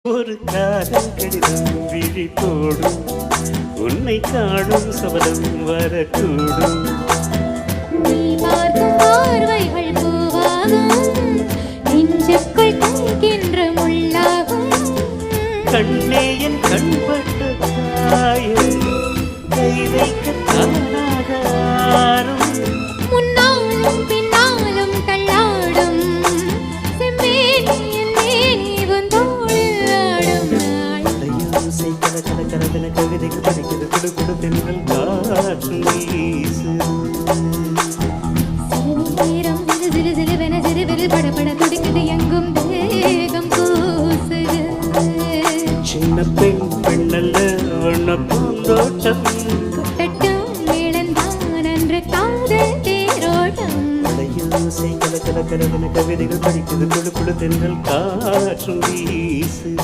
ஒரு காதல் கடிதம் விழிப்போடும் உன்னை காணும் சபலம் வரக்கூடும். நீ பார்க்கும் பார்வைகள் பூவாகும், நெஞ்சுக்குள் தைக்கின்ற முள்ளாகும். கண்ணே என் கண்பட்ட தாயே, கை வைக்க தானாக ஆறும். முன்னாலும் பின்னாலும் தள்ளாடும் செம்மேனியின் மேனி உன் தோளில் ஆடும் நாள். யோசை கல கல கலவென கவிதைக்கு படிக்கிறது குடு குடு தென்றல் காற்றும் வீசுது. சிறிது நேரம் சிறு சிறுவென சிறுவிரல் படபட துடிக்குது, எங்கும் தேகம் கூசுது. சின்ன பெண் பெண்ணல்ல வண்ண பூந்தோட்டம், கொட்டட்டும் மேளந்தான் அன்று காதல் தேரோட்டம். யோசை கல கல கலவென கவிதைகள் படிக்கிறது குடு குடு தென்றல் காற்றும் வீசுது.